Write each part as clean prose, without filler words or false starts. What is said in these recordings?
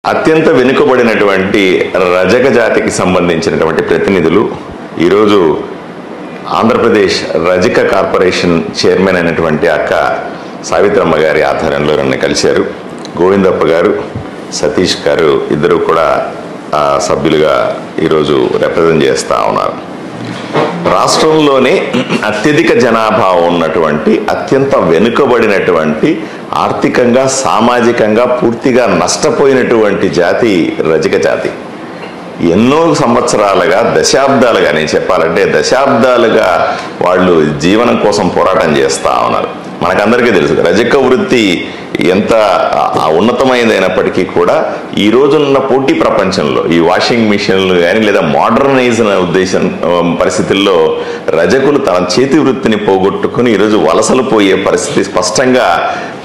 అత్యంత వెనుకబడినటువంటి రజక జాతికి సంబంధించినటువంటి ప్రతినిధులు ఈరోజు ఆంధ్రప్రదేశ్ రజక కార్పొరేషన్ చైర్మన్ అయినటువంటి అక్క సావిత్రమ్మ గారి ఆధ్వర్యంలో నన్ను కలిశారు. గోవిందప్ప గారు, సతీష్ గారు ఇద్దరు కూడా సభ్యులుగా ఈరోజు రిప్రజెంట్ చేస్తూ ఉన్నారు. రాష్ట్రంలోనే అత్యధిక జనాభా ఉన్నటువంటి అత్యంత వెనుకబడినటువంటి ఆర్థికంగా సామాజికంగా పూర్తిగా నష్టపోయినటువంటి జాతి రజక జాతి. ఎన్నో సంవత్సరాలుగా దశాబ్దాలుగా, నేను చెప్పాలంటే దశాబ్దాలుగా వాళ్ళు జీవనం కోసం పోరాటం చేస్తూ ఉన్నారు. మనకందరికీ తెలుసు రజక వృత్తి ఎంత ఉన్నతమైనదైనప్పటికీ కూడా ఈ రోజున్న పోటీ ప్రపంచంలో ఈ వాషింగ్ మిషన్లు కానీ లేదా మోడర్నైజ్ అనే పరిస్థితుల్లో రజకులు తన చేతి వృత్తిని పోగొట్టుకుని ఈరోజు వలసలు పోయే పరిస్థితి స్పష్టంగా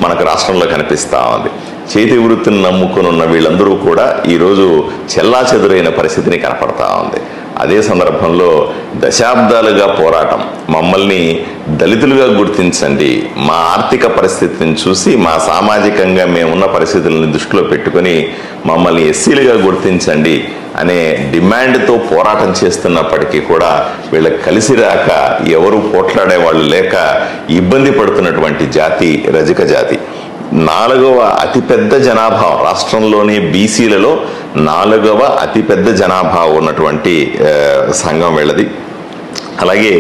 మనకు రాష్ట్రంలో కనిపిస్తూ ఉంది. చేతి వృత్తిని నమ్ముకుని ఉన్న వీళ్ళందరూ కూడా ఈరోజు చెల్లాచెదురైన పరిస్థితిని కనపడతా ఉంది. అదే సందర్భంలో దశాబ్దాలుగా పోరాటం, మమ్మల్ని దళితులుగా గుర్తించండి, మా ఆర్థిక పరిస్థితిని చూసి మా సామాజికంగా మేమున్న పరిస్థితులను దృష్టిలో పెట్టుకొని మమ్మల్ని ఎస్సీలుగా గుర్తించండి అనే డిమాండ్తో పోరాటం చేస్తున్నప్పటికీ కూడా వీళ్ళకి కలిసి రాక ఎవరు పోట్లాడే వాళ్ళు లేక ఇబ్బంది పడుతున్నటువంటి జాతి రజక జాతి. 4వ అతిపెద్ద జనాభా రాష్ట్రంలోని బీసీలలో 4వ అతిపెద్ద జనాభా ఉన్నటువంటి సంఘం వీళ్ళది. అలాగే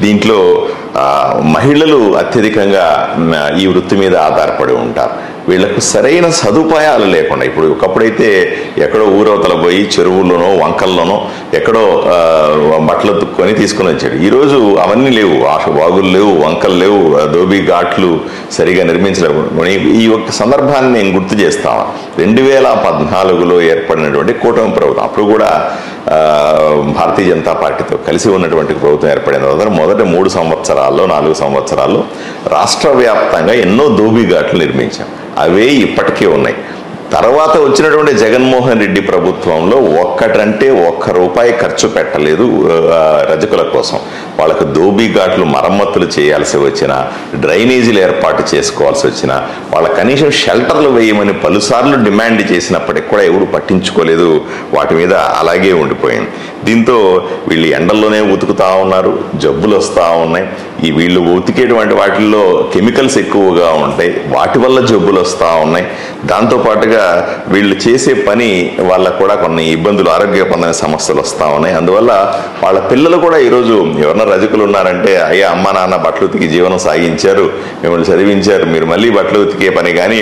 దీంట్లో మహిళలు అత్యధికంగా ఈ వృత్తి మీద ఆధారపడి ఉంటారు. వీళ్లకు సరైన సదుపాయాలు లేకుండా, ఇప్పుడు ఒకప్పుడైతే ఎక్కడో ఊరవతల పోయి చెరువుల్లోనో వంకల్లోనో ఎక్కడో బట్టలు తుక్కొని తీసుకుని వచ్చాడు. ఈరోజు అవన్నీ లేవు, వాగులు లేవు, వంకలు లేవు, దోబీ ఘాట్లు సరిగా నిర్మించలేవు. ఈ యొక్క సందర్భాన్ని నేను గుర్తు చేస్తాను. 2014లో ఏర్పడినటువంటి కూటమి ప్రభుత్వం, అప్పుడు కూడా భారతీయ జనతా పార్టీతో కలిసి ఉన్నటువంటి ప్రభుత్వం ఏర్పడిన తర్వాత మొదటి 3 సంవత్సరాల్లో 4 సంవత్సరాల్లో రాష్ట్ర వ్యాప్తంగా ఎన్నో దోబీ ఘాట్లు నిర్మించాం. అవే ఇప్పటికే ఉన్నాయి. తర్వాత వచ్చినటువంటి జగన్మోహన్ రెడ్డి ప్రభుత్వంలో ఒక్కటంటే ₹1 ఖర్చు పెట్టలేదు రజకుల కోసం. వాళ్ళకు దోబీ ఘాట్లు మరమ్మతులు చేయాల్సి వచ్చినా, డ్రైనేజీలు ఏర్పాటు చేసుకోవాల్సి వచ్చినా, వాళ్ళ కనీసం షెల్టర్లు వేయమని పలుసార్లు డిమాండ్ చేసినప్పటికి కూడా ఎవరు పట్టించుకోలేదు. వాటి మీద అలాగే ఉండిపోయింది. దీంతో వీళ్ళు ఎండల్లోనే ఉతుకుతా ఉన్నారు, జబ్బులు వస్తూ ఉన్నాయి. ఈ వీళ్ళు ఉతికేటువంటి వాటిల్లో కెమికల్స్ ఎక్కువగా ఉంటాయి, వాటి వల్ల జబ్బులు వస్తూ ఉన్నాయి. దాంతోపాటుగా వీళ్ళు చేసే పని వాళ్ళకు కూడా కొన్ని ఇబ్బందులు, ఆరోగ్యపరమైన సమస్యలు వస్తూ ఉన్నాయి. అందువల్ల వాళ్ళ పిల్లలు కూడా ఈరోజు ఎవరన్నా రజకులు ఉన్నారంటే, అయ్యా అమ్మ నాన్న బట్టలు ఉతికి జీవనం సాగించారు, మిమ్మల్ని చదివించారు, మీరు మళ్ళీ బట్టలు ఉతికే పని కానీ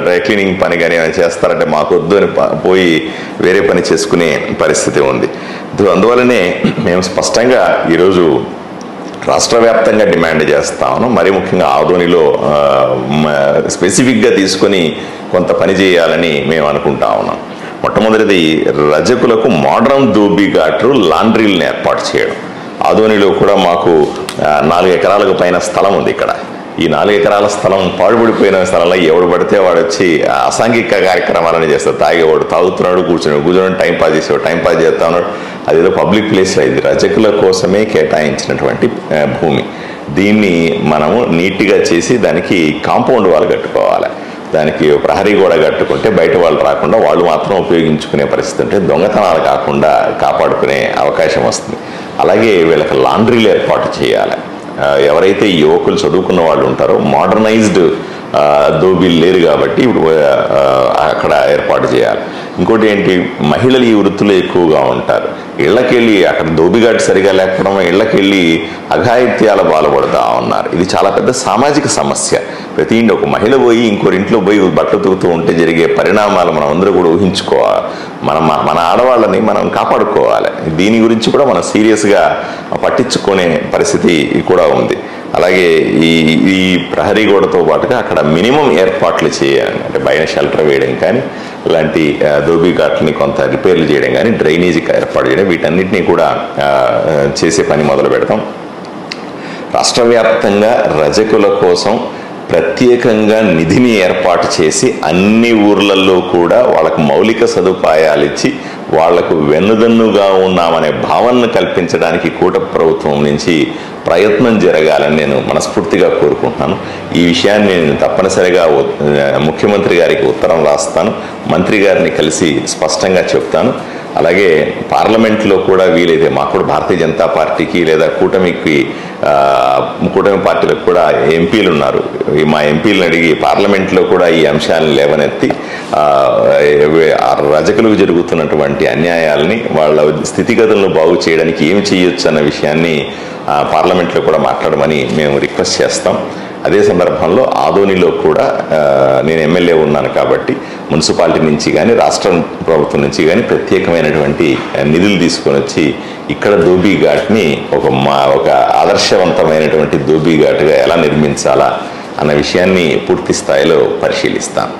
డ్రై క్లీనింగ్ పని కానీ ఏమైనా చేస్తారంటే మాకు వద్దు అని పోయి వేరే పని చేసుకునే పరిస్థితి ఉంది. అందువల్లనే మేము స్పష్టంగా ఈరోజు రాష్ట్ర వ్యాప్తంగా డిమాండ్ చేస్తా ఉన్నాం. మరీ ముఖ్యంగా ఆదోనిలో స్పెసిఫిక్గా తీసుకొని కొంత పని చేయాలని మేము అనుకుంటా ఉన్నాం. మొట్టమొదటిది రజకులకు మోడర్న్ దోబీ ఘాట్లు, లాండ్రీలను ఏర్పాటు చేయడం. ఆదోనిలో కూడా మాకు 4 ఎకరాలకు పైన స్థలం ఉంది. ఇక్కడ ఈ 4 ఎకరాల స్థలం పాడుపడిపోయిన స్థలంలో ఎవడు పడితే వాడు వచ్చి అసాంఘిక కార్యక్రమాలని చేస్తాడు. తాగేవాడు తాగుతున్నాడు, కూర్చొని టైంపాస్ చేసేవాడు, టైంపాస్ చేస్తా ఉన్నాడు. అదేదో పబ్లిక్ ప్లేస్లో ఇది రజకుల కోసమే కేటాయించినటువంటి భూమి. దీన్ని మనము నీట్గా చేసి దానికి కాంపౌండ్ వాళ్ళు కట్టుకోవాలి. దానికి ప్రహరీ గోడ కట్టుకుంటే బయట వాళ్ళు రాకుండా వాళ్ళు మాత్రం ఉపయోగించుకునే పరిస్థితి ఉంటే దొంగతనాలు కాకుండా కాపాడుకునే అవకాశం వస్తుంది. అలాగే వీళ్ళకి లాండ్రీలు ఏర్పాటు చేయాలి. ఎవరైతే యువకులు చదువుకున్న వాళ్ళు ఉంటారో మోడర్నైజ్డ్ దోబీలు లేరు కాబట్టి ఇప్పుడు అక్కడ ఏర్పాటు చేయాలి. ఇంకోటి ఏంటి, మహిళలు ఈ వృత్తిలో ఎక్కువగా ఉంటారు. ఇళ్లకెళ్ళి అక్కడ దోబిఘాట్ సరిగా లేకపోవడం, ఇళ్లకెళ్ళి అఘాయిత్యాల పాల్పడుతూ ఉన్నారు. ఇది చాలా పెద్ద సామాజిక సమస్య. ప్రతి ఇంటి ఒక మహిళ పోయి ఇంకోరి ఇంట్లో పోయి బట్టలు తూగుతూ ఉంటే జరిగే పరిణామాలు మనం అందరూ కూడా ఊహించుకోవాలి. మన ఆడవాళ్ళని మనం కాపాడుకోవాలి. దీని గురించి కూడా మనం సీరియస్గా పట్టించుకునే పరిస్థితి కూడా ఉంది. అలాగే ఈ ప్రహరీ గోడతో పాటుగా అక్కడ మినిమం ఏర్పాట్లు చేయాలి. అంటే బయట షెల్టర్ వేయడం కానీ, ఇలాంటి దోబీ ఘాట్లని కొంత రిపేర్లు చేయడం కానీ, డ్రైనేజీ ఏర్పాటు చేయడం, వీటన్నిటినీ కూడా చేసే పని మొదలు పెడతాం. రాష్ట్ర వ్యాప్తంగా రజకుల కోసం ప్రత్యేకంగా నిధిని ఏర్పాటు చేసి అన్ని ఊర్లలో కూడా వాళ్ళకు మౌలిక సదుపాయాలు ఇచ్చి వాళ్లకు వెన్నుదన్నుగా ఉన్నామనే భావనను కల్పించడానికి కూటమి ప్రభుత్వం నుంచి ప్రయత్నం జరగాలని నేను మనస్ఫూర్తిగా కోరుకుంటున్నాను. ఈ విషయాన్ని నేను తప్పనిసరిగా ముఖ్యమంత్రి గారికి ఉత్తరం రాస్తాను, మంత్రి గారిని కలిసి స్పష్టంగా చెప్తాను. అలాగే పార్లమెంట్లో కూడా వీలైతే మాకు కూడా భారతీయ జనతా పార్టీకి లేదా కూటమి పార్టీలకు కూడా ఎంపీలు ఉన్నారు. మా ఎంపీలను అడిగి పార్లమెంట్లో కూడా ఈ అంశాలను లేవనెత్తి రజకులకు జరుగుతున్నటువంటి అన్యాయాలని, వాళ్ళ స్థితిగతులను బాగు చేయడానికి ఏం చేయొచ్చు అన్న విషయాన్ని పార్లమెంట్లో కూడా మాట్లాడమని మేము రిక్వెస్ట్ చేస్తాం. అదే సందర్భంలో ఆదోనిలో కూడా నేను ఎమ్మెల్యే ఉన్నాను కాబట్టి మున్సిపాలిటీ నుంచి కానీ రాష్ట్ర ప్రభుత్వం నుంచి కానీ ప్రత్యేకమైనటువంటి నిధులు తీసుకొని వచ్చి ఇక్కడ ధోబీ ఘాట్ని ఒక ఆదర్శవంతమైనటువంటి ధోబీ ఘాట్గా ఎలా నిర్మించాలా అన్న విషయాన్ని పూర్తి స్థాయిలో పరిశీలిస్తాను.